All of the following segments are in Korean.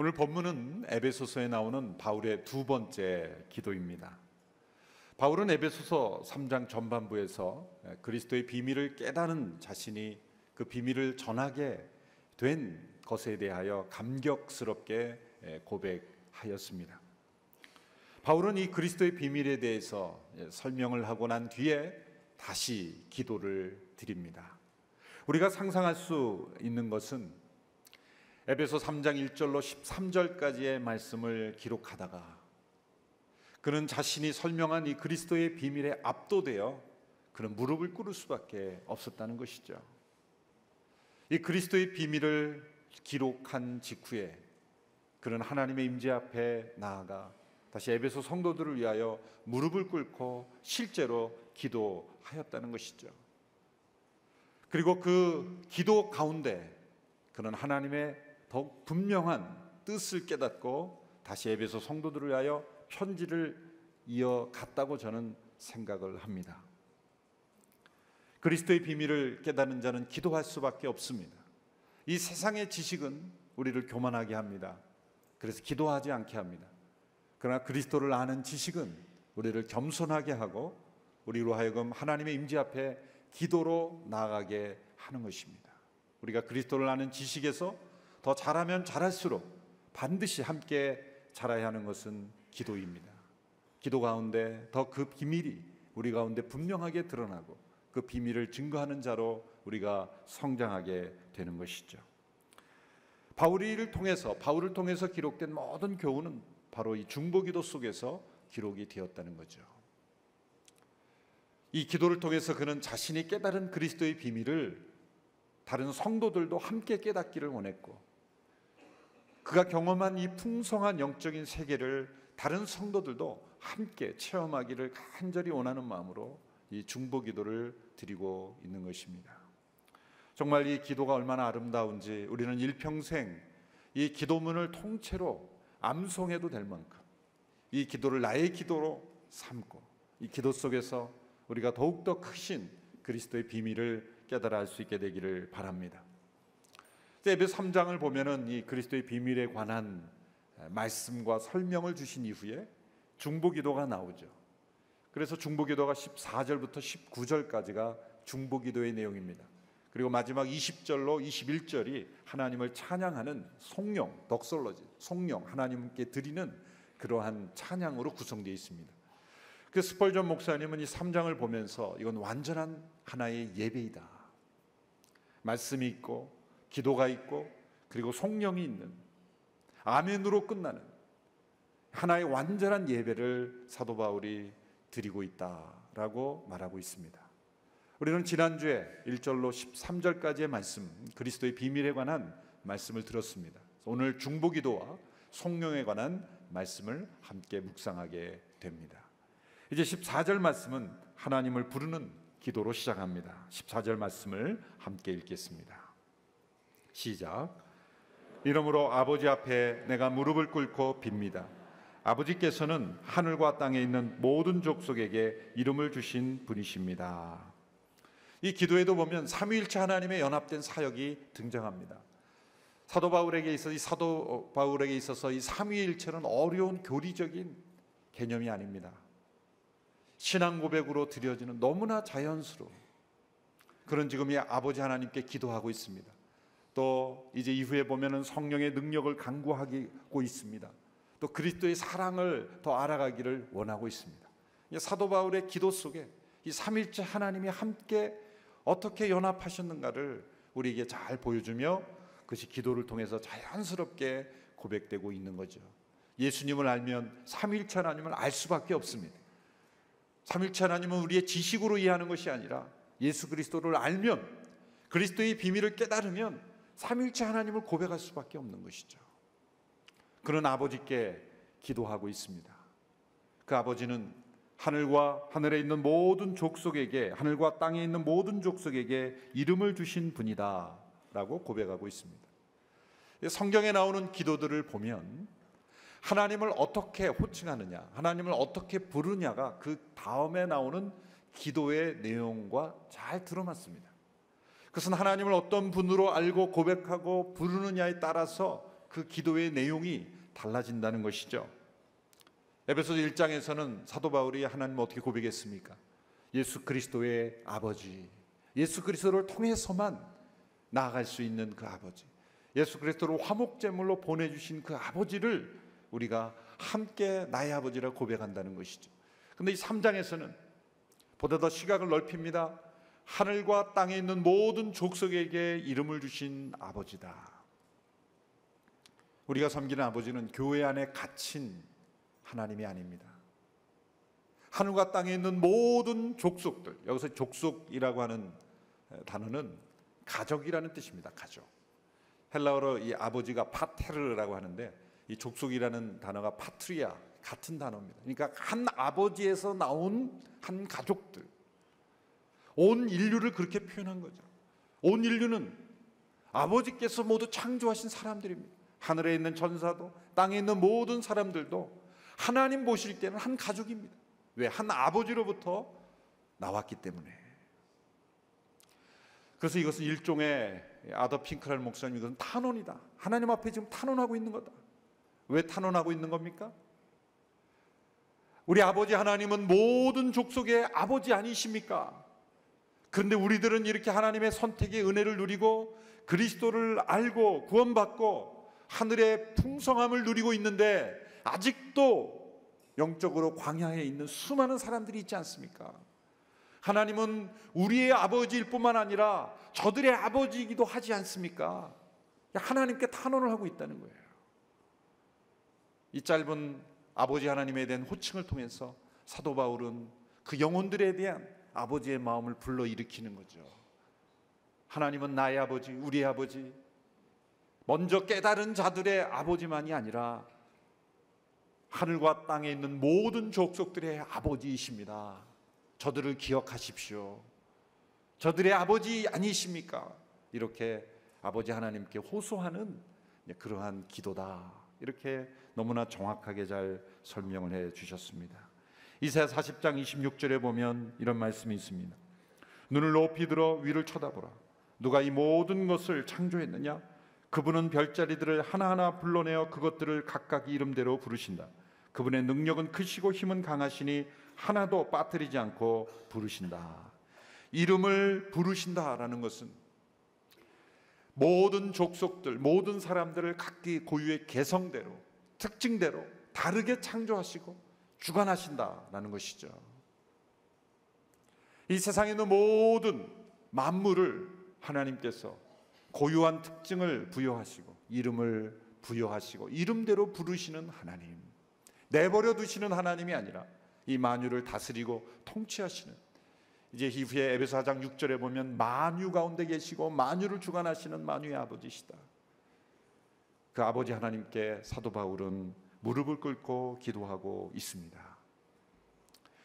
오늘 본문은 에베소서에 나오는 바울의 두 번째 기도입니다. 바울은 에베소서 3장 전반부에서 그리스도의 비밀을 깨닫는 자신이 그 비밀을 전하게 된 것에 대하여 감격스럽게 고백하였습니다. 바울은 이 그리스도의 비밀에 대해서 설명을 하고 난 뒤에 다시 기도를 드립니다. 우리가 상상할 수 있는 것은 에베소 3장 1절로 13절까지의 말씀을 기록하다가 그는 자신이 설명한 이 그리스도의 비밀에 압도되어 그는 무릎을 꿇을 수밖에 없었다는 것이죠. 이 그리스도의 비밀을 기록한 직후에 그는 하나님의 임재 앞에 나아가 다시 에베소 성도들을 위하여 무릎을 꿇고 실제로 기도하였다는 것이죠. 그리고 그 기도 가운데 그는 하나님의 더욱 분명한 뜻을 깨닫고 다시 에베소 성도들을 위하여 편지를 이어갔다고 저는 생각을 합니다. 그리스도의 비밀을 깨닫는 자는 기도할 수밖에 없습니다. 이 세상의 지식은 우리를 교만하게 합니다. 그래서 기도하지 않게 합니다. 그러나 그리스도를 아는 지식은 우리를 겸손하게 하고 우리로 하여금 하나님의 임재 앞에 기도로 나아가게 하는 것입니다. 우리가 그리스도를 아는 지식에서 더 잘하면 잘할수록 반드시 함께 자라야 하는 것은 기도입니다. 기도 가운데 더 그 비밀이 우리 가운데 분명하게 드러나고 그 비밀을 증거하는 자로 우리가 성장하게 되는 것이죠. 바울을 통해서 기록된 모든 교훈은 바로 이 중보기도 속에서 기록이 되었다는 거죠. 이 기도를 통해서 그는 자신이 깨달은 그리스도의 비밀을 다른 성도들도 함께 깨닫기를 원했고 그가 경험한 이 풍성한 영적인 세계를 다른 성도들도 함께 체험하기를 간절히 원하는 마음으로 이 중보기도를 드리고 있는 것입니다. 정말 이 기도가 얼마나 아름다운지 우리는 일평생 이 기도문을 통째로 암송해도 될 만큼 이 기도를 나의 기도로 삼고 이 기도 속에서 우리가 더욱더 크신 그리스도의 비밀을 깨달아 알 수 있게 되기를 바랍니다. 에베소 3장을 보면은 이 그리스도의 비밀에 관한 말씀과 설명을 주신 이후에 중보기도가 나오죠. 그래서 중보기도가 14절부터 19절까지가 중보기도의 내용입니다. 그리고 마지막 20절로 21절이 하나님을 찬양하는 송영, 덕솔로지, 송영, 하나님께 드리는 그러한 찬양으로 구성되어 있습니다. 그 스펄전 목사님은 이 3장을 보면서 이건 완전한 하나의 예배이다. 말씀이 있고 기도가 있고 그리고 송영이 있는 아멘으로 끝나는 하나의 완전한 예배를 사도 바울이 드리고 있다라고 말하고 있습니다. 우리는 지난주에 1절로 13절까지의 말씀, 그리스도의 비밀에 관한 말씀을 들었습니다. 오늘 중보기도와 송영에 관한 말씀을 함께 묵상하게 됩니다. 이제 14절 말씀은 하나님을 부르는 기도로 시작합니다. 14절 말씀을 함께 읽겠습니다. 시작. 이러므로 아버지 앞에 내가 무릎을 꿇고 빕니다. 아버지께서는 하늘과 땅에 있는 모든 족속에게 이름을 주신 분이십니다. 이 기도에도 보면 삼위일체 하나님의 연합된 사역이 등장합니다. 사도 바울에게 있어서 이 삼위일체는 어려운 교리적인 개념이 아닙니다. 신앙 고백으로 드려지는 너무나 자연스러운 그런 지금 이 아버지 하나님께 기도하고 있습니다. 또 이제 이후에 보면은 성령의 능력을 간구하고 있습니다. 또 그리스도의 사랑을 더 알아가기를 원하고 있습니다. 사도 바울의 기도 속에 이 삼일째 하나님이 함께 어떻게 연합하셨는가를 우리에게 잘 보여주며 그것이 기도를 통해서 자연스럽게 고백되고 있는 거죠. 예수님을 알면 삼일체 하나님을 알 수밖에 없습니다. 삼일체 하나님은 우리의 지식으로 이해하는 것이 아니라 예수 그리스도를 알면 그리스도의 비밀을 깨달으면 삼일체 하나님을 고백할 수밖에 없는 것이죠. 그런 아버지께 기도하고 있습니다. 그 아버지는 하늘과 하늘에 있는 모든 족속에게, 하늘과 땅에 있는 모든 족속에게 이름을 주신 분이다 라고 고백하고 있습니다. 성경에 나오는 기도들을 보면 하나님을 어떻게 호칭하느냐, 하나님을 어떻게 부르냐가 그 다음에 나오는 기도의 내용과 잘 들어맞습니다. 그것은 하나님을 어떤 분으로 알고 고백하고 부르느냐에 따라서 그 기도의 내용이 달라진다는 것이죠. 에베소서 1장에서는 사도 바울이 하나님을 어떻게 고백했습니까? 예수 그리스도의 아버지, 예수 그리스도를 통해서만 나아갈 수 있는 그 아버지, 예수 그리스도를 화목제물로 보내주신 그 아버지를 우리가 함께 나의 아버지라 고백한다는 것이죠. 그런데 이 3장에서는 보다 더 시각을 넓힙니다. 하늘과 땅에 있는 모든 족속에게 이름을 주신 아버지다. 우리가 섬기는 아버지는 교회 안에 갇힌 하나님이 아닙니다. 하늘과 땅에 있는 모든 족속들, 여기서 족속이라고 하는 단어는 가족이라는 뜻입니다. 가족. 헬라어로 이 아버지가 파테르라고 하는데 이 족속이라는 단어가 파트리아, 같은 단어입니다. 그러니까 한 아버지에서 나온 한 가족들, 온 인류를 그렇게 표현한 거죠. 온 인류는 아버지께서 모두 창조하신 사람들입니다. 하늘에 있는 천사도 땅에 있는 모든 사람들도 하나님 보실 때는 한 가족입니다. 왜? 한 아버지로부터 나왔기 때문에. 그래서 이것은 일종의 아더 핑크랄 목사님, 이것은 탄원이다. 하나님 앞에 지금 탄원하고 있는 거다. 왜 탄원하고 있는 겁니까? 우리 아버지 하나님은 모든 족속의 아버지 아니십니까? 그런데 우리들은 이렇게 하나님의 선택의 은혜를 누리고 그리스도를 알고 구원받고 하늘의 풍성함을 누리고 있는데 아직도 영적으로 광야에 있는 수많은 사람들이 있지 않습니까? 하나님은 우리의 아버지일 뿐만 아니라 저들의 아버지이기도 하지 않습니까? 하나님께 탄원을 하고 있다는 거예요. 이 짧은 아버지 하나님에 대한 호칭을 통해서 사도 바울은 그 영혼들에 대한 아버지의 마음을 불러일으키는 거죠. 하나님은 나의 아버지, 우리의 아버지, 먼저 깨달은 자들의 아버지만이 아니라 하늘과 땅에 있는 모든 족속들의 아버지이십니다. 저들을 기억하십시오. 저들의 아버지 아니십니까? 이렇게 아버지 하나님께 호소하는 그러한 기도다. 이렇게 너무나 정확하게 잘 설명을 해 주셨습니다. 이사야 40장 26절에 보면 이런 말씀이 있습니다. 눈을 높이 들어 위를 쳐다보라. 누가 이 모든 것을 창조했느냐? 그분은 별자리들을 하나하나 불러내어 그것들을 각각 이름대로 부르신다. 그분의 능력은 크시고 힘은 강하시니 하나도 빠뜨리지 않고 부르신다. 이름을 부르신다라는 것은 모든 족속들, 모든 사람들을 각기 고유의 개성대로, 특징대로 다르게 창조하시고 주관하신다라는 것이죠. 이 세상에 있는 모든 만물을 하나님께서 고유한 특징을 부여하시고 이름을 부여하시고 이름대로 부르시는 하나님, 내버려 두시는 하나님이 아니라 이 만유를 다스리고 통치하시는, 이제 이후에 에베소 4장 6절에 보면 만유 가운데 계시고 만유를 주관하시는 만유의 아버지시다. 그 아버지 하나님께 사도 바울은 무릎을 꿇고 기도하고 있습니다.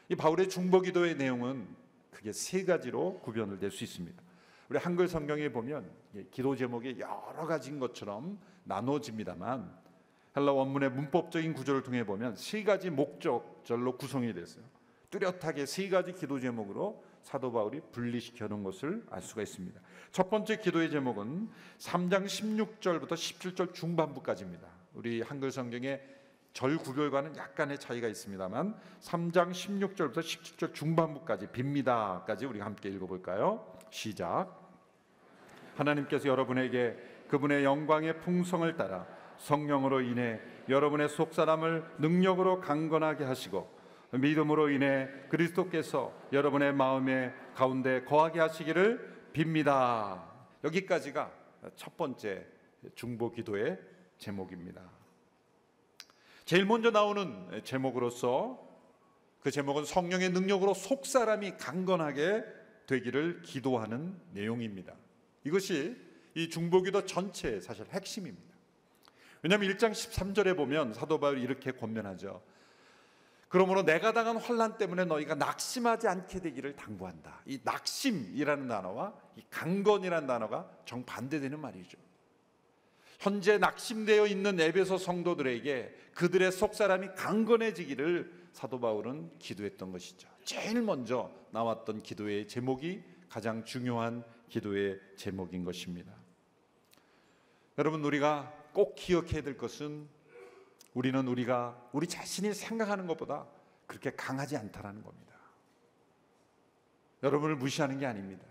이 바울의 중보기도의 내용은 크게 세 가지로 구별을 낼 수 있습니다. 우리 한글 성경에 보면 기도 제목이 여러 가지인 것처럼 나눠집니다만 헬라 원문의 문법적인 구조를 통해 보면 세 가지 목적절로 구성이 됐어요. 뚜렷하게 세 가지 기도 제목으로 사도 바울이 분리시켜 놓은 것을 알 수가 있습니다. 첫 번째 기도의 제목은 3장 16절부터 17절 중반부까지입니다. 우리 한글 성경의 절 구별과는 약간의 차이가 있습니다만 3장 16절부터 17절 중반부까지 빕니다까지 우리가 함께 읽어볼까요? 시작. 하나님께서 여러분에게 그분의 영광의 풍성을 따라 성령으로 인해 여러분의 속사람을 능력으로 강건하게 하시고 믿음으로 인해 그리스도께서 여러분의 마음의 가운데 거하게 하시기를 빕니다. 여기까지가 첫 번째 중보 기도의 제목입니다. 제일 먼저 나오는 제목으로서 그 제목은 성령의 능력으로 속사람이 강건하게 되기를 기도하는 내용입니다. 이것이 이 중보기도 전체의 사실 핵심입니다. 왜냐하면 1장 13절에 보면 사도 바울이 이렇게 권면하죠. 그러므로 내가 당한 환난 때문에 너희가 낙심하지 않게 되기를 당부한다. 이 낙심이라는 단어와 이 강건이라는 단어가 정반대되는 말이죠. 현재 낙심되어 있는 에베소 성도들에게 그들의 속사람이 강건해지기를 사도 바울은 기도했던 것이죠. 제일 먼저 나왔던 기도의 제목이 가장 중요한 기도의 제목인 것입니다. 여러분, 우리가 꼭 기억해야 될 것은 우리가 우리 자신이 생각하는 것보다 그렇게 강하지 않다라는 겁니다. 여러분을 무시하는 게 아닙니다.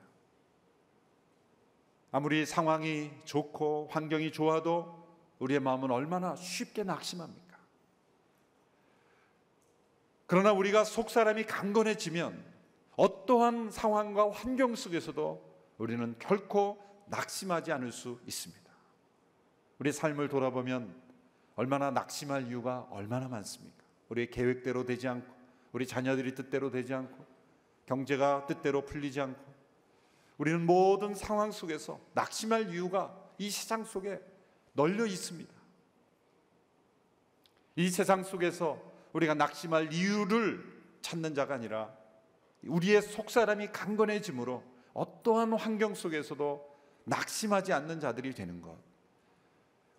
아무리 상황이 좋고 환경이 좋아도 우리의 마음은 얼마나 쉽게 낙심합니까? 그러나 우리가 속사람이 강건해지면 어떠한 상황과 환경 속에서도 우리는 결코 낙심하지 않을 수 있습니다. 우리 삶을 돌아보면 얼마나 낙심할 이유가 얼마나 많습니까? 우리의 계획대로 되지 않고, 우리 자녀들이 뜻대로 되지 않고, 경제가 뜻대로 풀리지 않고, 우리는 모든 상황 속에서 낙심할 이유가 이 세상 속에 널려 있습니다. 이 세상 속에서 우리가 낙심할 이유를 찾는 자가 아니라 우리의 속사람이 강건해짐으로 어떠한 환경 속에서도 낙심하지 않는 자들이 되는 것,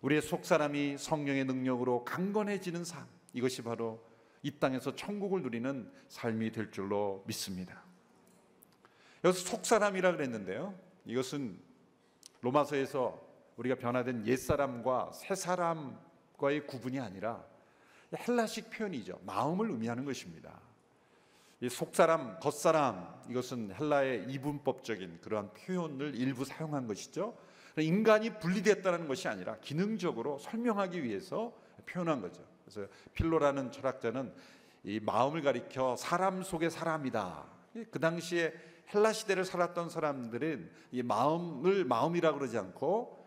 우리의 속사람이 성령의 능력으로 강건해지는 삶, 이것이 바로 이 땅에서 천국을 누리는 삶이 될 줄로 믿습니다. 여기서 속사람이라 그랬는데요, 이것은 로마서에서 우리가 변화된 옛사람과 새사람과의 구분이 아니라 헬라식 표현이죠. 마음을 의미하는 것입니다. 이 속사람, 겉사람, 이것은 헬라의 이분법적인 그러한 표현을 일부 사용한 것이죠. 인간이 분리됐다는 것이 아니라 기능적으로 설명하기 위해서 표현한 거죠. 그래서 필로라는 철학자는 이 마음을 가리켜 사람 속의 사람이다. 그 당시에 헬라 시대를 살았던 사람들은 이 마음을 마음이라고 그러지 않고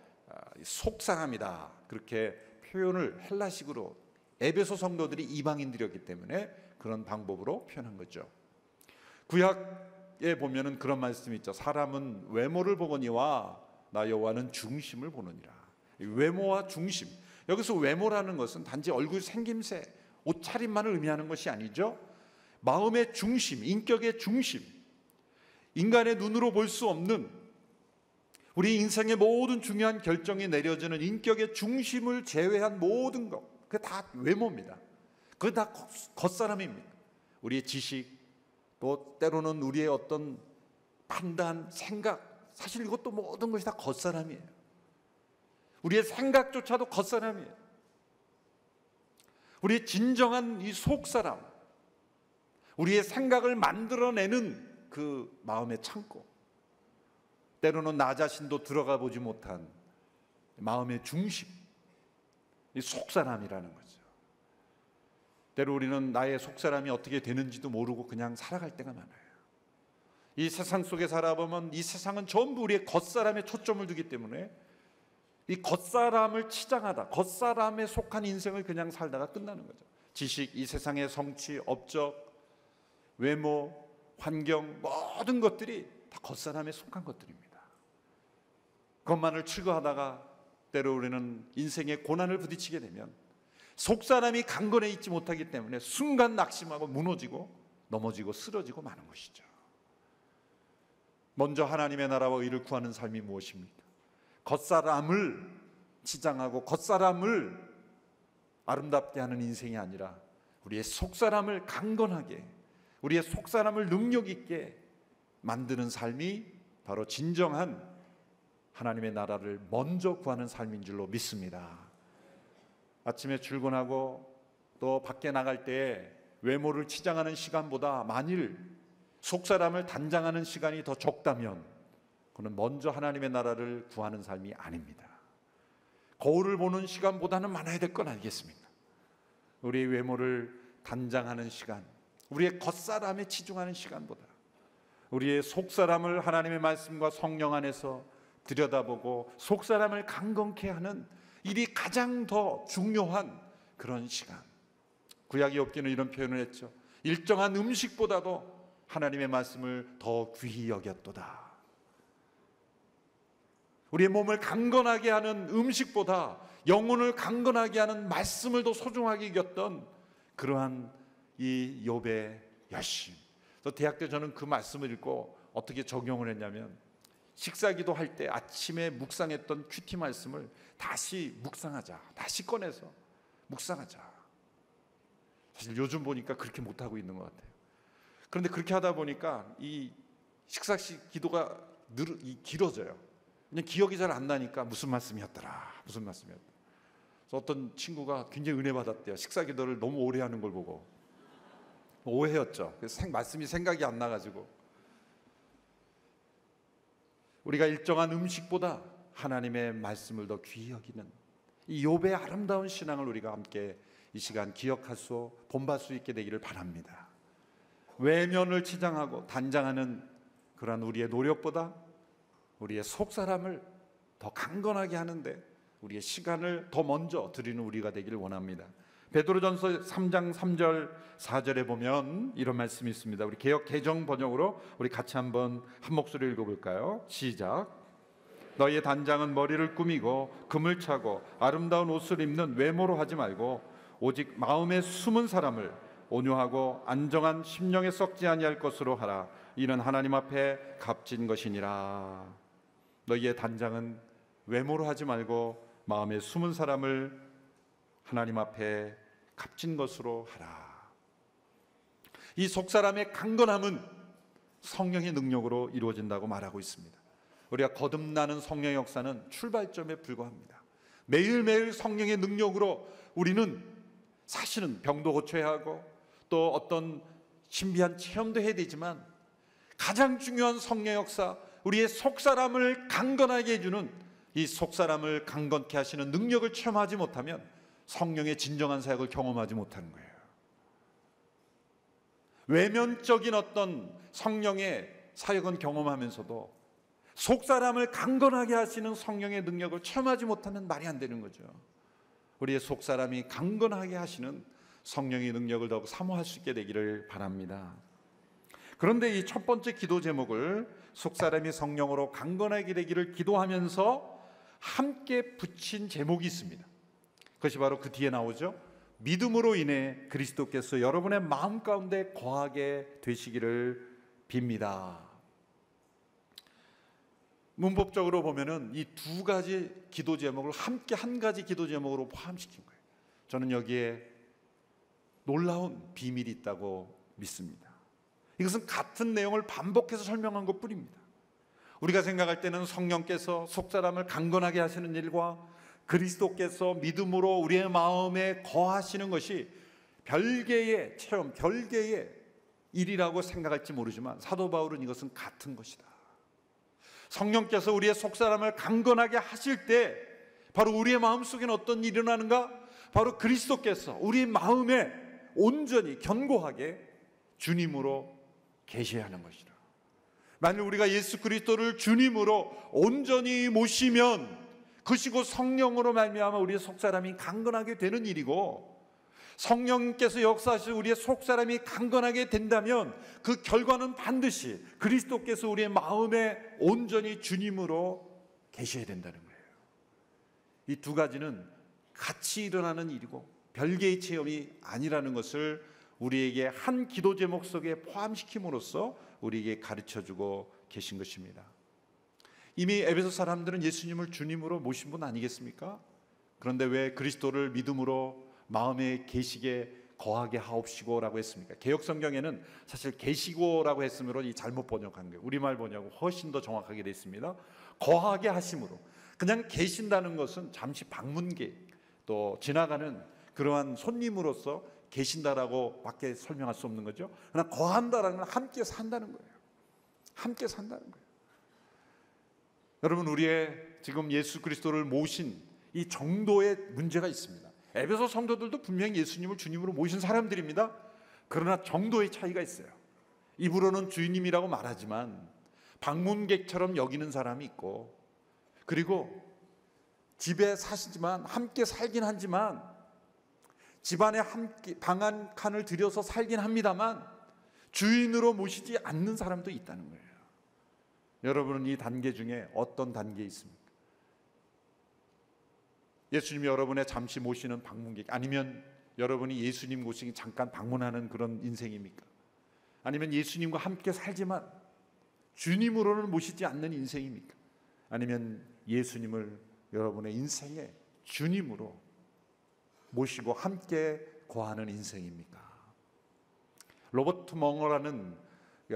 속사람이다, 그렇게 표현을 헬라식으로, 에베소 성도들이 이방인들이었기 때문에 그런 방법으로 표현한 거죠. 구약에 보면은 그런 말씀이 있죠. 사람은 외모를 보거니와 나 여호와는 중심을 보느니라. 외모와 중심, 여기서 외모라는 것은 단지 얼굴 생김새, 옷차림만을 의미하는 것이 아니죠. 마음의 중심, 인격의 중심, 인간의 눈으로 볼 수 없는 우리 인생의 모든 중요한 결정이 내려지는 인격의 중심을 제외한 모든 것, 그게 다 외모입니다. 그게 다 겉사람입니다. 우리의 지식, 또 때로는 우리의 어떤 판단, 생각, 사실 이것도 모든 것이 다 겉사람이에요. 우리의 생각조차도 겉사람이에요. 우리의 진정한 이 속사람, 우리의 생각을 만들어내는 그 마음의 창고, 때로는 나 자신도 들어가 보지 못한 마음의 중심, 이 속사람이라는 거죠. 때로 우리는 나의 속사람이 어떻게 되는지도 모르고 그냥 살아갈 때가 많아요. 이 세상 속에 살아보면 이 세상은 전부 우리의 겉사람에 초점을 두기 때문에 이 겉사람을 치장하다, 겉사람에 속한 인생을 그냥 살다가 끝나는 거죠. 지식, 이 세상의 성취, 업적, 외모, 환경, 모든 것들이 다 겉사람에 속한 것들입니다. 그것만을 추구하다가 때로 우리는 인생의 고난을 부딪히게 되면 속사람이 강건해 있지 못하기 때문에 순간 낙심하고 무너지고 넘어지고 쓰러지고 마는 것이죠. 먼저 하나님의 나라와 의를 구하는 삶이 무엇입니까? 겉사람을 치장하고 겉사람을 아름답게 하는 인생이 아니라 우리의 속사람을 강건하게, 우리의 속사람을 능력 있게 만드는 삶이 바로 진정한 하나님의 나라를 먼저 구하는 삶인 줄로 믿습니다. 아침에 출근하고 또 밖에 나갈 때 외모를 치장하는 시간보다 만일 속사람을 단장하는 시간이 더 적다면 그는 먼저 하나님의 나라를 구하는 삶이 아닙니다. 거울을 보는 시간보다는 많아야 될 건 아니겠습니까? 우리의 외모를 단장하는 시간, 우리의 겉사람에 치중하는 시간보다 우리의 속사람을 하나님의 말씀과 성령 안에서 들여다보고 속사람을 강건케 하는 일이 가장 더 중요한 그런 시간. 구약의 욥기는 이런 표현을 했죠. 일정한 음식보다도 하나님의 말씀을 더 귀히 여겼도다. 우리의 몸을 강건하게 하는 음식보다 영혼을 강건하게 하는 말씀을 더 소중하게 여겼던 그러한 이 욥의 열심. 또 대학 때 저는 그 말씀을 읽고 어떻게 적용을 했냐면, 식사기도 할 때 아침에 묵상했던 큐티 말씀을 다시 묵상하자, 다시 꺼내서 묵상하자. 사실 요즘 보니까 그렇게 못하고 있는 것 같아요. 그런데 그렇게 하다 보니까 이 식사식 기도가 길어져요. 그냥 기억이 잘 안 나니까 무슨 말씀이었더라, 무슨 말씀이었더라. 어떤 친구가 굉장히 은혜 받았대요. 식사 기도를 너무 오래 하는 걸 보고. 오해였죠. 그래서 말씀이 생각이 안 나가지고. 우리가 일정한 음식보다 하나님의 말씀을 더 귀히 여기는 이 욥의 아름다운 신앙을 우리가 함께 이 시간 기억할 수, 본받을 수 있게 되기를 바랍니다. 외면을 치장하고 단장하는 그러한 우리의 노력보다 우리의 속사람을 더 강건하게 하는데 우리의 시간을 더 먼저 드리는 우리가 되기를 원합니다. 베드로전서 3장 3절 4절에 보면 이런 말씀이 있습니다. 우리 개역 개정 번역으로 우리 같이 한번 한 목소리 읽어볼까요? 시작. 너희의 단장은 머리를 꾸미고 금을 차고 아름다운 옷을 입는 외모로 하지 말고 오직 마음에 숨은 사람을 온유하고 안정한 심령에 썩지 아니할 것으로 하라. 이는 하나님 앞에 값진 것이니라. 너희의 단장은 외모로 하지 말고 마음에 숨은 사람을 하나님 앞에 값진 것으로 하라. 이 속사람의 강건함은 성령의 능력으로 이루어진다고 말하고 있습니다. 우리가 거듭나는 성령의 역사는 출발점에 불과합니다. 매일매일 성령의 능력으로 우리는 사실은 병도 고쳐야 하고 또 어떤 신비한 체험도 해야 되지만 가장 중요한 성령의 역사, 우리의 속사람을 강건하게 해주는 이 속사람을 강건케 하시는 능력을 체험하지 못하면 성령의 진정한 사역을 경험하지 못하는 거예요. 외면적인 어떤 성령의 사역은 경험하면서도 속사람을 강건하게 하시는 성령의 능력을 체험하지 못하면 말이 안 되는 거죠. 우리의 속사람이 강건하게 하시는 성령의 능력을 더욱 사모할 수 있게 되기를 바랍니다. 그런데 이 첫 번째 기도 제목을 속사람이 성령으로 강건하게 되기를 기도하면서 함께 붙인 제목이 있습니다. 그것이 바로 그 뒤에 나오죠. 믿음으로 인해 그리스도께서 여러분의 마음 가운데 거하게 되시기를 빕니다. 문법적으로 보면은 이 두 가지 기도 제목을 함께 한 가지 기도 제목으로 포함시킨 거예요. 저는 여기에 놀라운 비밀이 있다고 믿습니다. 이것은 같은 내용을 반복해서 설명한 것뿐입니다. 우리가 생각할 때는 성령께서 속사람을 강건하게 하시는 일과 그리스도께서 믿음으로 우리의 마음에 거하시는 것이 별개의 체험, 별개의 일이라고 생각할지 모르지만 사도 바울은 이것은 같은 것이다. 성령께서 우리의 속사람을 강건하게 하실 때 바로 우리의 마음속에는 어떤 일이 일어나는가? 바로 그리스도께서 우리 마음에 온전히 견고하게 주님으로 계셔야 하는 것이다. 만일 우리가 예수 그리스도를 주님으로 온전히 모시면 그것이 곧 성령으로 말미암아 우리의 속사람이 강건하게 되는 일이고, 성령께서 역사하시고 우리의 속사람이 강건하게 된다면 그 결과는 반드시 그리스도께서 우리의 마음에 온전히 주님으로 계셔야 된다는 거예요. 이 두 가지는 같이 일어나는 일이고 별개의 체험이 아니라는 것을 우리에게 한 기도 제목 속에 포함시킴으로써 우리에게 가르쳐주고 계신 것입니다. 이미 에베소 사람들은 예수님을 주님으로 모신 분 아니겠습니까? 그런데 왜 그리스도를 믿음으로 마음에 계시게 거하게 하옵시고라고 했습니까? 개역 성경에는 사실 계시고라고 했으므로 이 잘못 번역한 거예요. 우리말 번역은 훨씬 더 정확하게 되어 있습니다. 거하게 하심으로. 그냥 계신다는 것은 잠시 방문객, 또 지나가는 그러한 손님으로서 계신다라고 밖에 설명할 수 없는 거죠. 그러나 거한다라는 건 함께 산다는 거예요. 함께 산다는 거예요. 여러분, 우리의 지금 예수 그리스도를 모신 이 정도의 문제가 있습니다. 에베소 성도들도 분명히 예수님을 주님으로 모신 사람들입니다. 그러나 정도의 차이가 있어요. 입으로는 주님이라고 말하지만 방문객처럼 여기는 사람이 있고, 그리고 집에 사시지만 함께 살긴 하지만 집안에 함께 방 한 칸을 들여서 살긴 합니다만 주인으로 모시지 않는 사람도 있다는 거예요. 여러분은 이 단계 중에 어떤 단계에 있습니까? 예수님이 여러분의 잠시 모시는 방문객, 아니면 여러분이 예수님 모시기 잠깐 방문하는 그런 인생입니까? 아니면 예수님과 함께 살지만 주님으로는 모시지 않는 인생입니까? 아니면 예수님을 여러분의 인생의 주님으로 모시고 함께 거하는 인생입니까? 로버트 멍어라는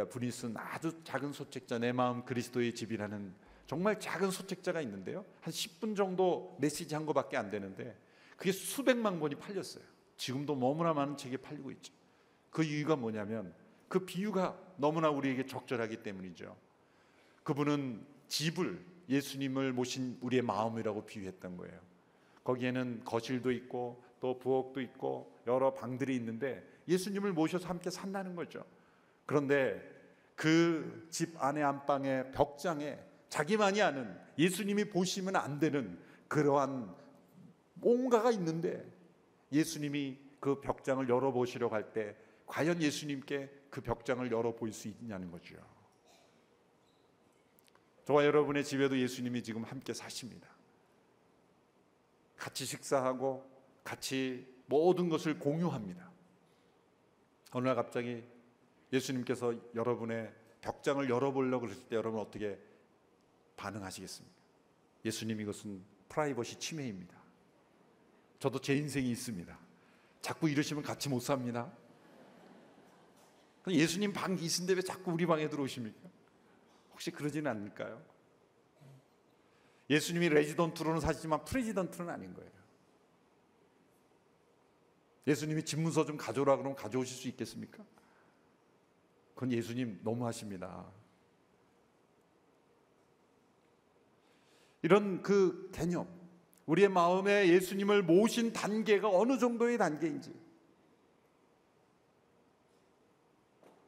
분이 쓴 아주 작은 소책자, 내 마음 그리스도의 집이라는 정말 작은 소책자가 있는데요, 한 10분 정도 메시지 한 거밖에 안 되는데 그게 수백만 권이 팔렸어요. 지금도 너무나 많은 책이 팔리고 있죠. 그 이유가 뭐냐면 그 비유가 너무나 우리에게 적절하기 때문이죠. 그분은 집을, 예수님을 모신 우리의 마음이라고 비유했던 거예요. 거기에는 거실도 있고 또 부엌도 있고 여러 방들이 있는데 예수님을 모셔서 함께 산다는 거죠. 그런데 그 집 안에 안방의 벽장에 자기만이 아는, 예수님이 보시면 안 되는 그러한 뭔가가 있는데 예수님이 그 벽장을 열어보시려고 할 때 과연 예수님께 그 벽장을 열어볼 수 있냐는 거죠. 저와 여러분의 집에도 예수님이 지금 함께 사십니다. 같이 식사하고 같이 모든 것을 공유합니다. 어느 날 갑자기 예수님께서 여러분의 벽장을 열어보려고 그랬을 때 여러분 어떻게 반응하시겠습니까? 예수님, 이것은 프라이버시 침해입니다. 저도 제 인생이 있습니다. 자꾸 이러시면 같이 못 삽니다. 예수님 방 계신데 왜 자꾸 우리 방에 들어오십니까? 혹시 그러지는 않을까요? 예수님이 레지던트로는 사시지만 프레지던트는 아닌 거예요. 예수님이 집문서 좀 가져오라 그러면 가져오실 수 있겠습니까? 그건 예수님 너무하십니다. 이런 그 개념, 우리의 마음에 예수님을 모신 단계가 어느 정도의 단계인지,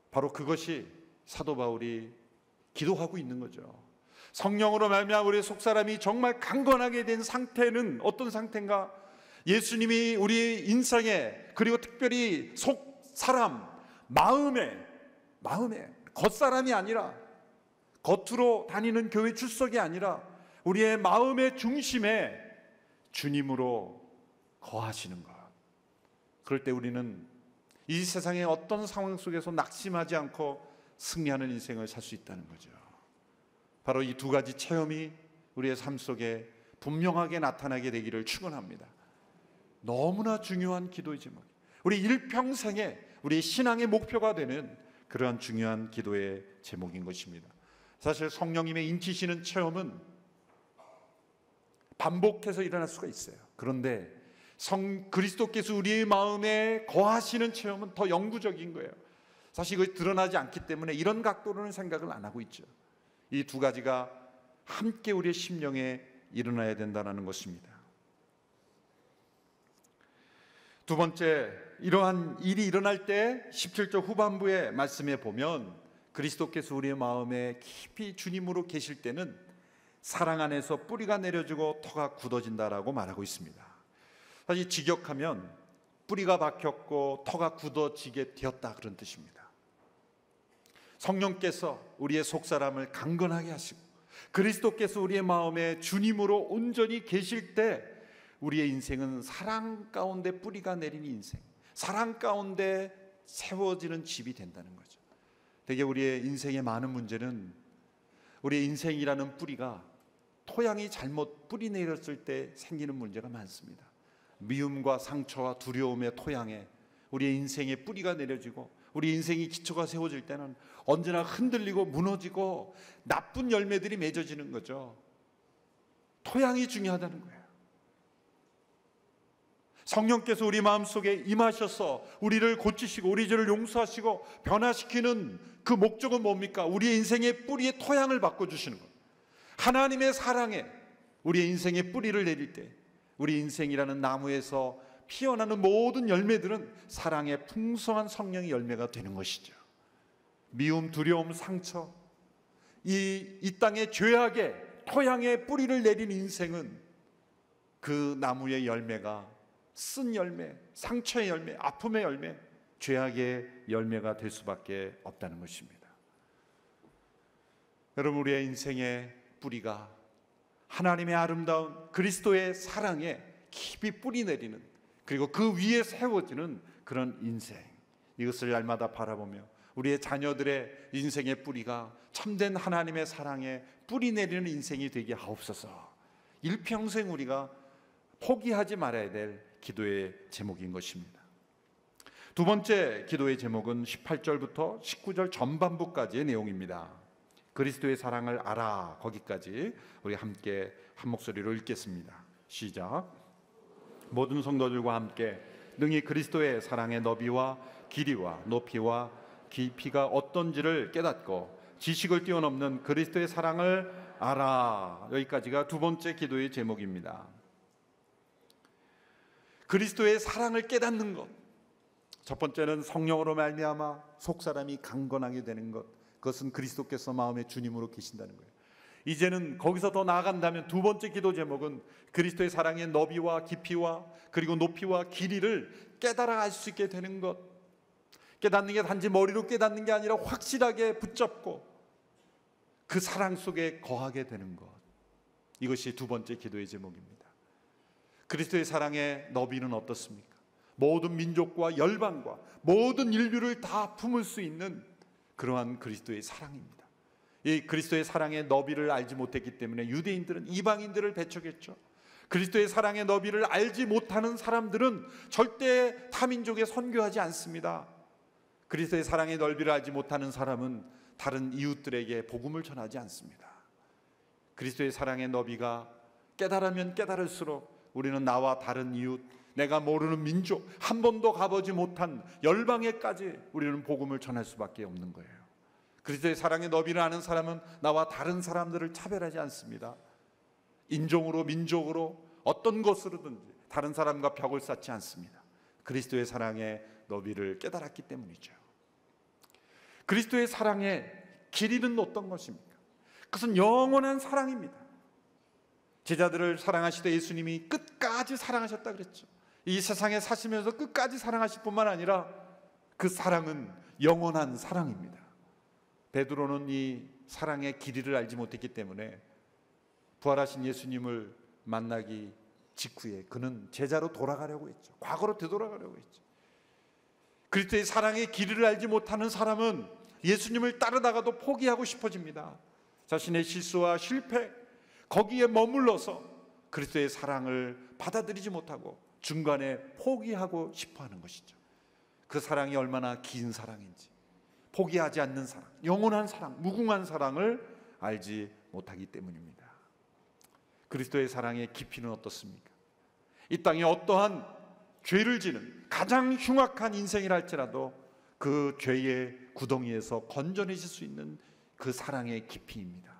바로 그것이 사도 바울이 기도하고 있는 거죠. 성령으로 말미암아 우리의 속사람이 정말 강건하게 된 상태는 어떤 상태인가? 예수님이 우리 인생에, 그리고 특별히 속사람, 마음에 겉사람이 아니라, 겉으로 다니는 교회 출석이 아니라 우리의 마음의 중심에 주님으로 거하시는 것. 그럴 때 우리는 이 세상의 어떤 상황 속에서 낙심하지 않고 승리하는 인생을 살 수 있다는 거죠. 바로 이 두 가지 체험이 우리의 삶 속에 분명하게 나타나게 되기를 축원합니다. 너무나 중요한 기도의 제목, 우리 일평생에 우리의 신앙의 목표가 되는 그러한 중요한 기도의 제목인 것입니다. 사실 성령님의 인치시는 체험은 반복해서 일어날 수가 있어요. 그런데 그리스도께서 우리의 마음에 거하시는 체험은 더 영구적인 거예요. 사실 이것이 드러나지 않기 때문에 이런 각도로는 생각을 안 하고 있죠. 이 두 가지가 함께 우리의 심령에 일어나야 된다는 것입니다. 두 번째, 이러한 일이 일어날 때 17절 후반부의 말씀에 보면 그리스도께서 우리의 마음에 깊이 주님으로 계실 때는 사랑 안에서 뿌리가 내려지고 터가 굳어진다라고 말하고 있습니다. 사실 직역하면 뿌리가 박혔고 터가 굳어지게 되었다, 그런 뜻입니다. 성령께서 우리의 속사람을 강건하게 하시고 그리스도께서 우리의 마음에 주님으로 온전히 계실 때 우리의 인생은 사랑 가운데 뿌리가 내린 인생, 사랑 가운데 세워지는 집이 된다는 거죠. 되게 우리의 인생의 많은 문제는 우리의 인생이라는 뿌리가 토양이 잘못 뿌리 내렸을 때 생기는 문제가 많습니다. 미움과 상처와 두려움의 토양에 우리의 인생의 뿌리가 내려지고 우리 인생이 기초가 세워질 때는 언제나 흔들리고 무너지고 나쁜 열매들이 맺어지는 거죠. 토양이 중요하다는 거예요. 성령께서 우리 마음속에 임하셔서 우리를 고치시고 우리 죄를 용서하시고 변화시키는 그 목적은 뭡니까? 우리의 인생의 뿌리의 토양을 바꿔주시는 것. 하나님의 사랑에 우리의 인생의 뿌리를 내릴 때 우리 인생이라는 나무에서 피어나는 모든 열매들은 사랑의 풍성한 성령의 열매가 되는 것이죠. 미움, 두려움, 상처, 이 땅의 죄악의 토양에 뿌리를 내린 인생은 그 나무의 열매가 쓴 열매, 상처의 열매, 아픔의 열매, 죄악의 열매가 될 수밖에 없다는 것입니다. 여러분, 우리의 인생의 뿌리가 하나님의 아름다운 그리스도의 사랑에 깊이 뿌리 내리는, 그리고 그 위에 세워지는 그런 인생, 이것을 날마다 바라보며 우리의 자녀들의 인생의 뿌리가 참된 하나님의 사랑에 뿌리 내리는 인생이 되게 하옵소서. 일평생 우리가 포기하지 말아야 될 기도의 제목인 것입니다. 두 번째 기도의 제목은 18절부터 19절 전반부까지의 내용입니다. 그리스도의 사랑을 알아, 거기까지 우리 함께 한 목소리로 읽겠습니다. 시작. 모든 성도들과 함께 능히 그리스도의 사랑의 너비와 길이와 높이와 깊이가 어떤지를 깨닫고 지식을 뛰어넘는 그리스도의 사랑을 알아. 여기까지가 두 번째 기도의 제목입니다. 그리스도의 사랑을 깨닫는 것. 첫 번째는 성령으로 말미암아 속사람이 강건하게 되는 것. 그것은 그리스도께서 마음의 주님으로 계신다는 거예요. 이제는 거기서 더 나아간다면 두 번째 기도 제목은 그리스도의 사랑의 너비와 깊이와 그리고 높이와 길이를 깨달아 알 수 있게 되는 것. 깨닫는 게 단지 머리로 깨닫는 게 아니라 확실하게 붙잡고 그 사랑 속에 거하게 되는 것. 이것이 두 번째 기도의 제목입니다. 그리스도의 사랑의 너비는 어떻습니까? 모든 민족과 열방과 모든 인류를 다 품을 수 있는 그러한 그리스도의 사랑입니다. 이 그리스도의 사랑의 너비를 알지 못했기 때문에 유대인들은 이방인들을 배척했죠. 그리스도의 사랑의 너비를 알지 못하는 사람들은 절대 타민족에 선교하지 않습니다. 그리스도의 사랑의 넓이를 알지 못하는 사람은 다른 이웃들에게 복음을 전하지 않습니다. 그리스도의 사랑의 너비가 깨달으면 깨달을수록 우리는 나와 다른 이웃, 내가 모르는 민족, 한 번도 가보지 못한 열방에까지 우리는 복음을 전할 수밖에 없는 거예요. 그리스도의 사랑의 너비를 아는 사람은 나와 다른 사람들을 차별하지 않습니다. 인종으로, 민족으로, 어떤 것으로든지 다른 사람과 벽을 쌓지 않습니다. 그리스도의 사랑의 너비를 깨달았기 때문이죠. 그리스도의 사랑의 길이는 어떤 것입니까? 그것은 영원한 사랑입니다. 제자들을 사랑하시되 예수님이 끝까지 사랑하셨다 그랬죠. 이 세상에 사시면서 끝까지 사랑하실 뿐만 아니라 그 사랑은 영원한 사랑입니다. 베드로는 이 사랑의 길이를 알지 못했기 때문에 부활하신 예수님을 만나기 직후에 그는 제자로 돌아가려고 했죠. 과거로 되돌아가려고 했죠. 그리스도의 사랑의 길이를 알지 못하는 사람은 예수님을 따르다가도 포기하고 싶어집니다. 자신의 실수와 실패, 거기에 머물러서 그리스도의 사랑을 받아들이지 못하고 중간에 포기하고 싶어하는 것이죠. 그 사랑이 얼마나 긴 사랑인지, 포기하지 않는 사랑, 영원한 사랑, 무궁한 사랑을 알지 못하기 때문입니다. 그리스도의 사랑의 깊이는 어떻습니까? 이 땅에 어떠한 죄를 지는 가장 흉악한 인생이라 할지라도 그 죄의 구덩이에서 건져내실 수 있는 그 사랑의 깊이입니다.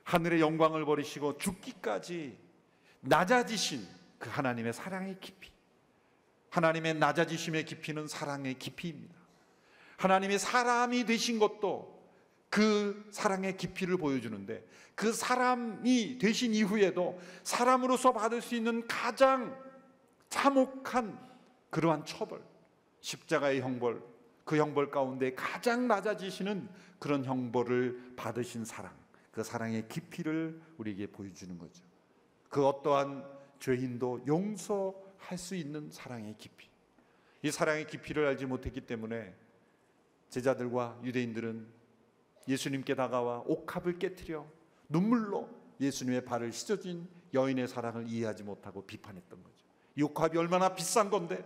하늘의 영광을 버리시고 죽기까지 낮아지신 그 하나님의 사랑의 깊이, 하나님의 낮아지심의 깊이는 사랑의 깊이입니다. 하나님의 사람이 되신 것도 그 사랑의 깊이를 보여주는데, 그 사람이 되신 이후에도 사람으로서 받을 수 있는 가장 참혹한 그러한 처벌, 십자가의 형벌, 그 형벌 가운데 가장 낮아지시는 그런 형벌을 받으신 사랑, 그 사랑의 깊이를 우리에게 보여주는 거죠. 그 어떠한 죄인도 용서할 수 있는 사랑의 깊이, 이 사랑의 깊이를 알지 못했기 때문에 제자들과 유대인들은 예수님께 다가와 옥합을 깨트려 눈물로 예수님의 발을 씻어준 여인의 사랑을 이해하지 못하고 비판했던 거죠. 이 옥합이 얼마나 비싼 건데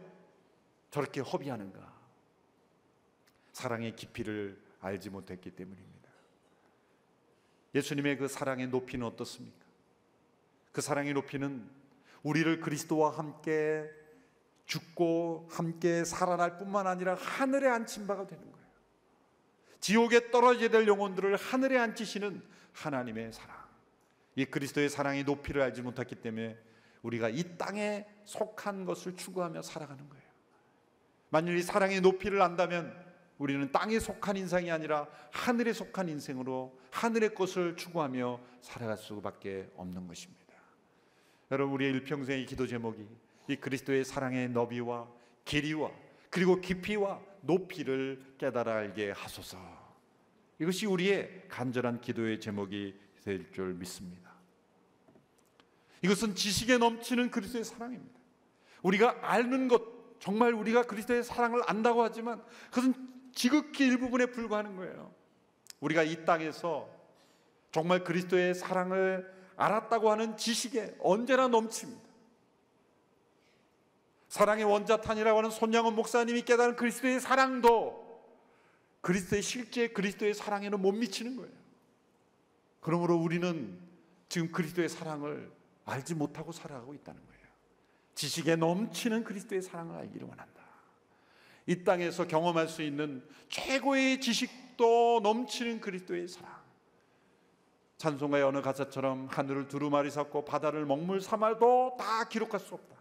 저렇게 허비하는가. 사랑의 깊이를 알지 못했기 때문입니다. 예수님의 그 사랑의 높이는 어떻습니까? 그 사랑의 높이는 우리를 그리스도와 함께 죽고 함께 살아날 뿐만 아니라 하늘에 앉힌 바가 되는 거예요. 지옥에 떨어져야 될 영혼들을 하늘에 앉히시는 하나님의 사랑, 이 그리스도의 사랑의 높이를 알지 못했기 때문에 우리가 이 땅에 속한 것을 추구하며 살아가는 거예요. 만일 이 사랑의 높이를 안다면 우리는 땅에 속한 인생이 아니라 하늘에 속한 인생으로 하늘의 것을 추구하며 살아갈 수밖에 없는 것입니다. 여러분, 우리의 일평생의 기도 제목이 이 그리스도의 사랑의 너비와 길이와 그리고 깊이와 높이를 깨달아 알게 하소서. 이것이 우리의 간절한 기도의 제목이 될 줄 믿습니다. 이것은 지식에 넘치는 그리스도의 사랑입니다. 우리가 아는 것, 정말 우리가 그리스도의 사랑을 안다고 하지만 그것은 지극히 일부분에 불과하는 거예요. 우리가 이 땅에서 정말 그리스도의 사랑을 알았다고 하는 지식에 언제나 넘칩니다. 사랑의 원자탄이라고 하는 손양원 목사님이 깨달은 그리스도의 사랑도 그리스도의 실제 그리스도의 사랑에는 못 미치는 거예요. 그러므로 우리는 지금 그리스도의 사랑을 알지 못하고 살아가고 있다는 거예요. 지식에 넘치는 그리스도의 사랑을 알기를 원한다. 이 땅에서 경험할 수 있는 최고의 지식도 넘치는 그리스도의 사랑. 찬송가의 어느 가사처럼 하늘을 두루마리 삼고 바다를 먹물 삼아도 다 기록할 수 없다.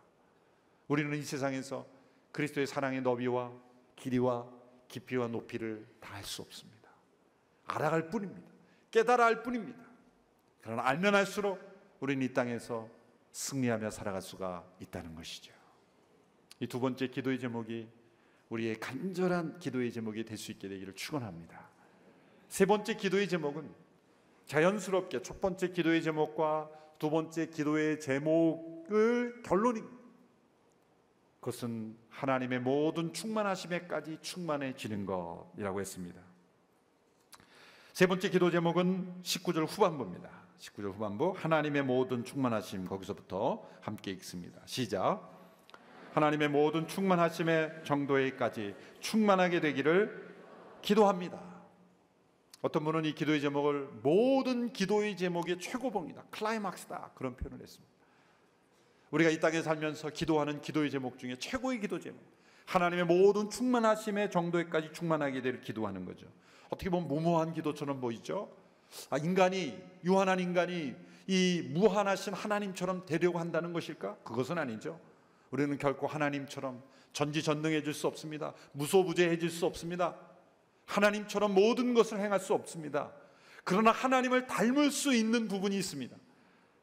우리는 이 세상에서 그리스도의 사랑의 너비와 길이와 깊이와 높이를 다 알 수 없습니다. 알아갈 뿐입니다. 깨달아 알 뿐입니다. 그러나 알면 알수록 우리는 이 땅에서 승리하며 살아갈 수가 있다는 것이죠. 이 두 번째 기도의 제목이 우리의 간절한 기도의 제목이 될 수 있게 되기를 축원합니다. 세 번째 기도의 제목은 자연스럽게 첫 번째 기도의 제목과 두 번째 기도의 제목을 결론입니다. 그것은 하나님의 모든 충만하심에까지 충만해지는 것이라고 했습니다. 세 번째 기도 제목은 19절 후반부입니다. 19절 후반부, 하나님의 모든 충만하심, 거기서부터 함께 읽습니다. 시작. 하나님의 모든 충만하심의 정도에까지 충만하게 되기를 기도합니다. 어떤 분은 이 기도의 제목을 모든 기도의 제목의 최고봉이다, 클라이막스다, 그런 표현을 했습니다. 우리가 이 땅에 살면서 기도하는 기도의 제목 중에 최고의 기도 제목, 하나님의 모든 충만하심의 정도에까지 충만하게 되기를 기도하는 거죠. 어떻게 보면 무모한 기도처럼 보이죠. 유한한 인간이 이 무한하신 하나님처럼 되려고 한다는 것일까? 그것은 아니죠. 우리는 결코 하나님처럼 전지전능해질 수 없습니다. 무소부재해질 수 없습니다. 하나님처럼 모든 것을 행할 수 없습니다. 그러나 하나님을 닮을 수 있는 부분이 있습니다.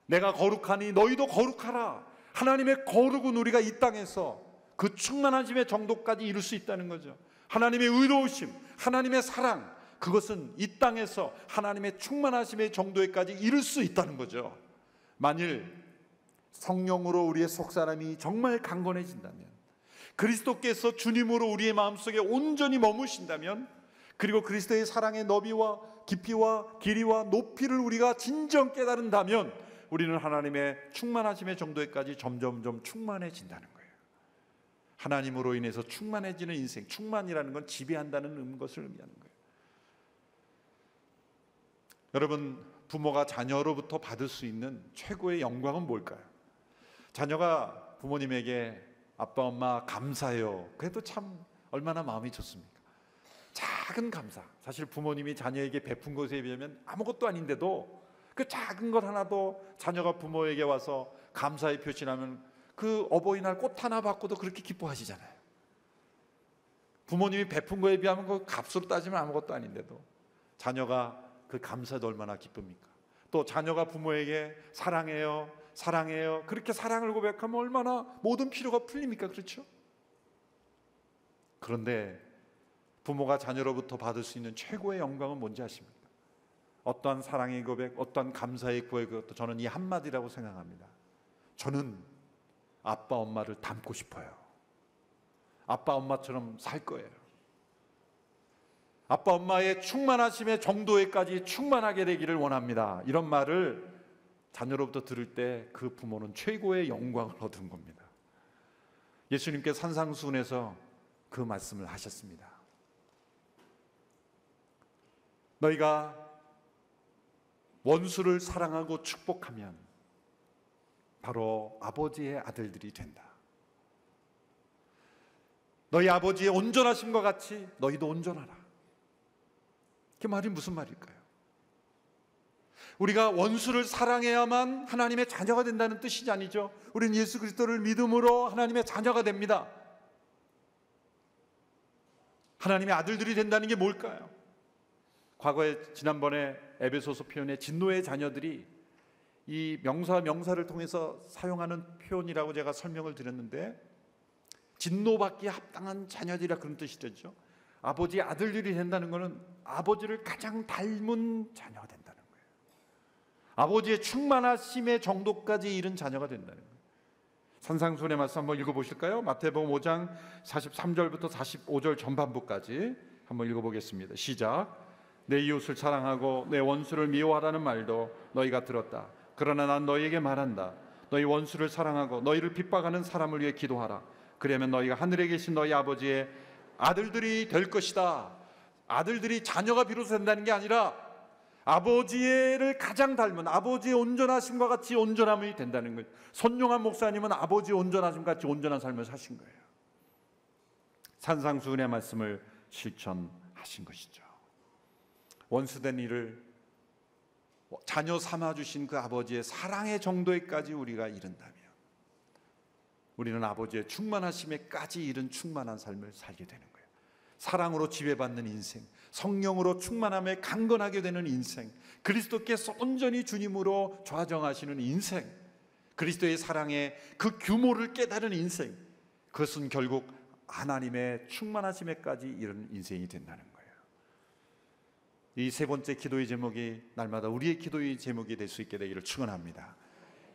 내가 거룩하니 너희도 거룩하라. 하나님의 거룩은 우리가 이 땅에서 그 충만하심의 정도까지 이룰 수 있다는 거죠. 하나님의 의로우심, 하나님의 사랑, 그것은 이 땅에서 하나님의 충만하심의 정도에까지 이룰 수 있다는 거죠. 만일 성령으로 우리의 속사람이 정말 강건해진다면, 그리스도께서 주님으로 우리의 마음속에 온전히 머무신다면, 그리고 그리스도의 사랑의 너비와 깊이와 길이와 높이를 우리가 진정 깨달은다면 우리는 하나님의 충만하심의 정도에까지 점점점 충만해진다는 거예요. 하나님으로 인해서 충만해지는 인생, 충만이라는 건 지배한다는 것을 의미하는 거예요. 여러분, 부모가 자녀로부터 받을 수 있는 최고의 영광은 뭘까요? 자녀가 부모님에게 아빠, 엄마 감사해요, 그래도 참 얼마나 마음이 좋습니까? 작은 감사, 사실 부모님이 자녀에게 베푼 것에 비하면 아무것도 아닌데도 그 작은 것 하나도 자녀가 부모에게 와서 감사의 표시라면 그 어버이날 꽃 하나 받고도 그렇게 기뻐하시잖아요. 부모님이 베푼 거에 비하면 그 값으로 따지면 아무것도 아닌데도 자녀가 그 감사도 얼마나 기쁩니까? 또 자녀가 부모에게 사랑해요, 사랑해요, 그렇게 사랑을 고백하면 얼마나 모든 필요가 풀립니까? 그렇죠? 그런데 부모가 자녀로부터 받을 수 있는 최고의 영광은 뭔지 아십니까? 어떠한 사랑의 고백, 어떠한 감사의 고백도 저는 이 한마디라고 생각합니다. 저는 아빠 엄마를 닮고 싶어요. 아빠 엄마처럼 살 거예요. 아빠 엄마의 충만하심의 정도에까지 충만하게 되기를 원합니다. 이런 말을 자녀로부터 들을 때 그 부모는 최고의 영광을 얻은 겁니다. 예수님께서 산상수훈에서 그 말씀을 하셨습니다. 너희가 원수를 사랑하고 축복하면 바로 아버지의 아들들이 된다. 너희 아버지의 온전하심과 같이 너희도 온전하라. 그 말이 무슨 말일까요? 우리가 원수를 사랑해야만 하나님의 자녀가 된다는 뜻이 아니죠. 우리는 예수 그리스도를 믿음으로 하나님의 자녀가 됩니다. 하나님의 아들들이 된다는 게 뭘까요? 과거에 지난번에 에베소서 표현에 진노의 자녀들이 이 명사를 통해서 사용하는 표현이라고 제가 설명을 드렸는데, 진노받기에 합당한 자녀들이라 그런 뜻이 되죠. 아버지의 아들들이 된다는 것은 아버지를 가장 닮은 자녀가 된다는 거예요. 아버지의 충만하심의 정도까지 이른 자녀가 된다는 거예요. 산상수훈의 말씀 한번 읽어보실까요? 마태복음 5장 43절부터 45절 전반부까지 한번 읽어보겠습니다. 시작. 내 이웃을 사랑하고 내 원수를 미워하라는 말도 너희가 들었다. 그러나 난 너희에게 말한다. 너희 원수를 사랑하고 너희를 핍박하는 사람을 위해 기도하라. 그러면 너희가 하늘에 계신 너희 아버지의 아들들이 될 것이다. 아들들이 자녀가 비로소 된다는 게 아니라 아버지를 가장 닮은 아버지의 온전하심과 같이 온전함이 된다는 거예요. 손용한 목사님은 아버지의 온전하심 같이 온전한 삶을 사신 거예요. 산상수훈의 말씀을 실천하신 것이죠. 원수된 이를 자녀 삼아주신 그 아버지의 사랑의 정도에까지 우리가 이른다면 우리는 아버지의 충만하심에까지 이른 충만한 삶을 살게 되는 거예요. 사랑으로 지배받는 인생, 성령으로 충만함에 강건하게 되는 인생, 그리스도께서 온전히 주님으로 좌정하시는 인생, 그리스도의 사랑의 그 규모를 깨달은 인생, 그것은 결국 하나님의 충만하심에까지 이른 인생이 된다는 거예요. 이 세 번째 기도의 제목이 날마다 우리의 기도의 제목이 될 수 있게 되기를 축원합니다.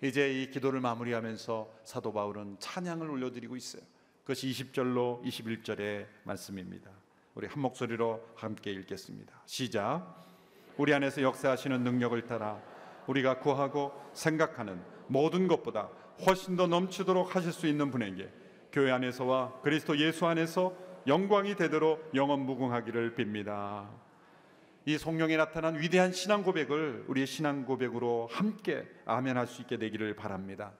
이제 이 기도를 마무리하면서 사도 바울은 찬양을 올려드리고 있어요. 그것이 20절로 21절의 말씀입니다. 우리 한 목소리로 함께 읽겠습니다. 시작. 우리 안에서 역사하시는 능력을 따라 우리가 구하고 생각하는 모든 것보다 훨씬 더 넘치도록 하실 수 있는 분에게 교회 안에서와 그리스도 예수 안에서 영광이 되도록 영원 무궁하기를 빕니다. 이 성령에 나타난 위대한 신앙 고백을 우리의 신앙 고백으로 함께 아멘할 수 있게 되기를 바랍니다.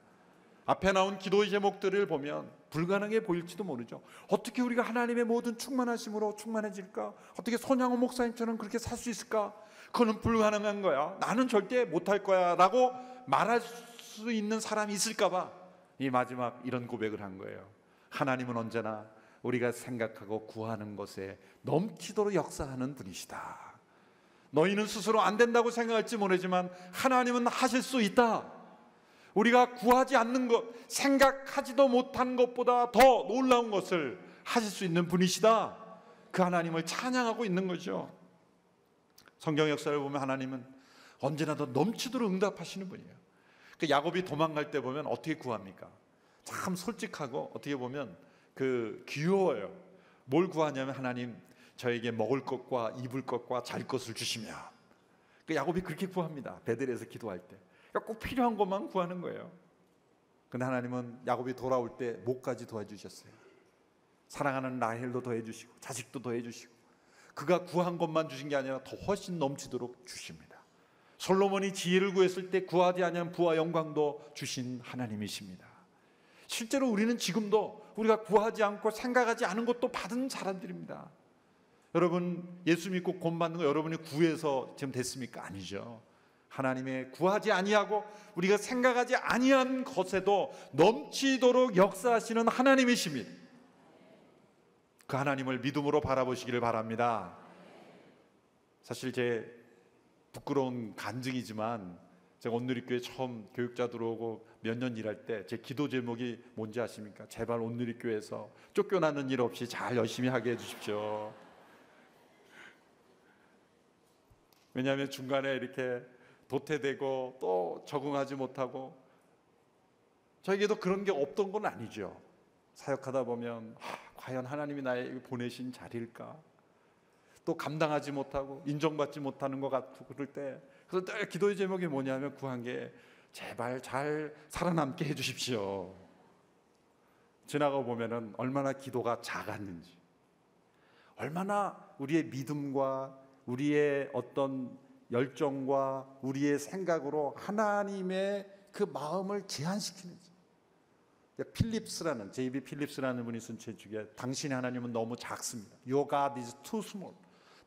앞에 나온 기도의 제목들을 보면 불가능해 보일지도 모르죠. 어떻게 우리가 하나님의 모든 충만하심으로 충만해질까? 어떻게 손양호 목사님처럼 그렇게 살 수 있을까? 그거는 불가능한 거야. 나는 절대 못할 거야 라고 말할 수 있는 사람이 있을까 봐 이 마지막 이런 고백을 한 거예요. 하나님은 언제나 우리가 생각하고 구하는 것에 넘치도록 역사하는 분이시다. 너희는 스스로 안 된다고 생각할지 모르지만 하나님은 하실 수 있다. 우리가 구하지 않는 것, 생각하지도 못한 것보다 더 놀라운 것을 하실 수 있는 분이시다. 그 하나님을 찬양하고 있는 거죠. 성경 역사를 보면 하나님은 언제나 더 넘치도록 응답하시는 분이에요. 그 야곱이 도망갈 때 보면 어떻게 구합니까? 참 솔직하고 어떻게 보면 귀여워요. 뭘 구하냐면 하나님 저에게 먹을 것과 입을 것과 잘 것을 주시면. 그 야곱이 그렇게 구합니다. 베들에서 기도할 때. 꼭 필요한 것만 구하는 거예요. 근데 하나님은 야곱이 돌아올 때 목까지 도와주셨어요. 사랑하는 라헬도 더해주시고 자식도 더해주시고 그가 구한 것만 주신 게 아니라 더 훨씬 넘치도록 주십니다. 솔로몬이 지혜를 구했을 때 구하지 아니한 부와 영광도 주신 하나님이십니다. 실제로 우리는 지금도 우리가 구하지 않고 생각하지 않은 것도 받은 사람들입니다. 여러분 예수 믿고 구원받는 거 여러분이 구해서 지금 됐습니까? 아니죠. 하나님의 구하지 아니하고 우리가 생각하지 아니한 것에도 넘치도록 역사하시는 하나님이십니다. 그 하나님을 믿음으로 바라보시기를 바랍니다. 사실 제 부끄러운 간증이지만 제가 온누리교회 처음 교육자 들어오고 몇 년 일할 때 제 기도 제목이 뭔지 아십니까? 제발 온누리교회에서 쫓겨나는 일 없이 잘 열심히 하게 해주십시오. 왜냐하면 중간에 이렇게 도태되고 또 적응하지 못하고 저에게도 그런 게 없던 건 아니죠. 사역하다 보면 과연 하나님이 나에게 보내신 자리일까? 또 감당하지 못하고 인정받지 못하는 것 같고 그럴 때 그래서 늘 기도의 제목이 뭐냐면 구한 게 제발 잘 살아남게 해주십시오. 지나가 보면은 얼마나 기도가 작았는지, 얼마나 우리의 믿음과 우리의 어떤 열정과 우리의 생각으로 하나님의 그 마음을 제한시키는지. 필립스라는 J.B. 필립스라는 분이 쓴 책 중에 당신의 하나님은 너무 작습니다. Your God is too small.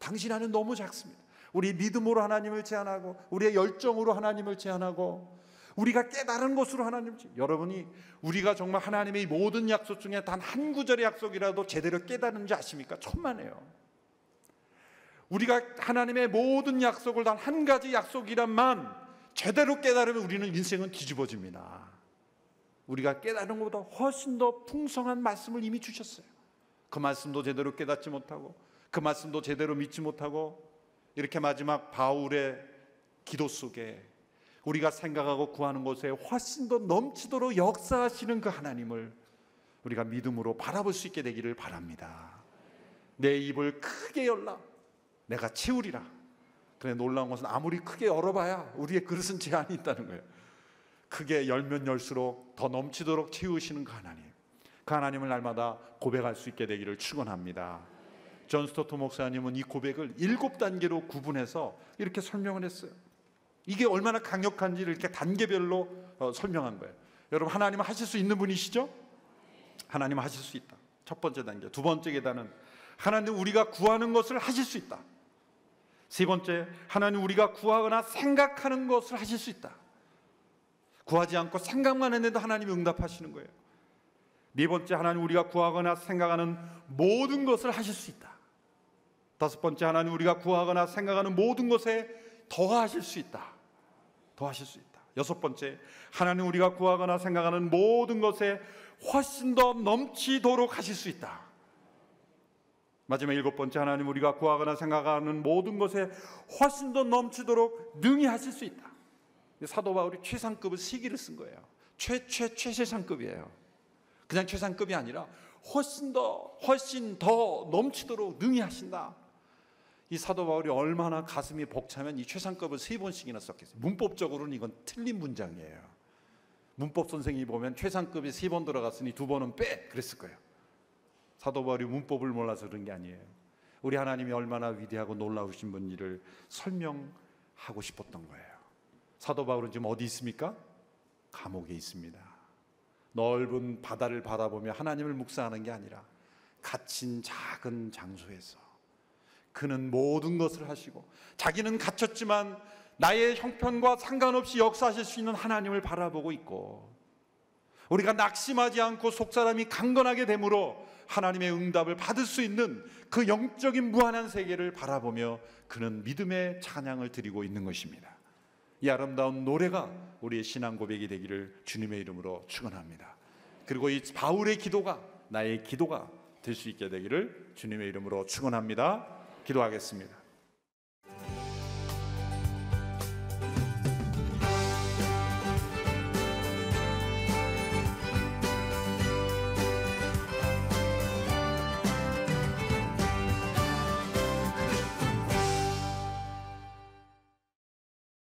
당신의 하나님은 너무 작습니다. 우리 믿음으로 하나님을 제한하고 우리의 열정으로 하나님을 제한하고 우리가 깨달은 것으로 하나님을 여러분이 우리가 정말 하나님의 모든 약속 중에 단 한 구절의 약속이라도 제대로 깨달은지 아십니까? 천만에요. 우리가 하나님의 모든 약속을 단 한 가지 약속이란만 제대로 깨달으면 우리는 인생은 뒤집어집니다. 우리가 깨달은 것보다 훨씬 더 풍성한 말씀을 이미 주셨어요. 그 말씀도 제대로 깨닫지 못하고 그 말씀도 제대로 믿지 못하고 이렇게 마지막 바울의 기도 속에 우리가 생각하고 구하는 것에 훨씬 더 넘치도록 역사하시는 그 하나님을 우리가 믿음으로 바라볼 수 있게 되기를 바랍니다. 내 입을 크게 열라 내가 채우리라. 그런데 놀라운 것은 아무리 크게 열어봐야 우리의 그릇은 제한이 있다는 거예요. 크게 열면 열수록 더 넘치도록 채우시는 그 하나님, 그 하나님을 날마다 고백할 수 있게 되기를 축원합니다. 존 스토트 목사님은 이 고백을 7단계로 구분해서 이렇게 설명을 했어요. 이게 얼마나 강력한지를 이렇게 단계별로 설명한 거예요. 여러분, 하나님은 하실 수 있는 분이시죠? 하나님은 하실 수 있다. 첫 번째 단계. 두 번째 계단은 하나님 우리가 구하는 것을 하실 수 있다. 세 번째, 하나님 우리가 구하거나 생각하는 것을 하실 수 있다. 구하지 않고 생각만 했는데 하나님이 응답하시는 거예요. 네 번째, 하나님 우리가 구하거나 생각하는 모든 것을 하실 수 있다. 다섯 번째, 하나님 우리가 구하거나 생각하는 모든 것에 더하실 수 있다. 더하실 수 있다. 여섯 번째, 하나님 우리가 구하거나 생각하는 모든 것에 훨씬 더 넘치도록 하실 수 있다. 마지막 일곱 번째, 하나님 우리가 구하거나 생각하는 모든 것에 훨씬 더 넘치도록 능히 하실 수 있다. 사도 바울이 최상급을 3개를 쓴 거예요. 최상급이에요. 그냥 최상급이 아니라 훨씬 더 넘치도록 능히 하신다. 이 사도 바울이 얼마나 가슴이 벅차면 이 최상급을 3번씩이나 썼겠어요. 문법적으로는 이건 틀린 문장이에요. 문법 선생님이 보면 최상급이 3번 들어갔으니 2번은 빼 그랬을 거예요. 사도 바울이 문법을 몰라서 그런 게 아니에요. 우리 하나님이 얼마나 위대하고 놀라우신 분인지를 설명하고 싶었던 거예요. 사도 바울은 지금 어디 있습니까? 감옥에 있습니다. 넓은 바다를 바라보며 하나님을 묵상하는 게 아니라 갇힌 작은 장소에서 그는 모든 것을 하시고 자기는 갇혔지만 나의 형편과 상관없이 역사하실 수 있는 하나님을 바라보고 있고, 우리가 낙심하지 않고 속사람이 강건하게 됨으로 하나님의 응답을 받을 수 있는 그 영적인 무한한 세계를 바라보며 그는 믿음의 찬양을 드리고 있는 것입니다. 이 아름다운 노래가 우리의 신앙 고백이 되기를 주님의 이름으로 축원합니다. 그리고 이 바울의 기도가 나의 기도가 될 수 있게 되기를 주님의 이름으로 축원합니다. 기도하겠습니다.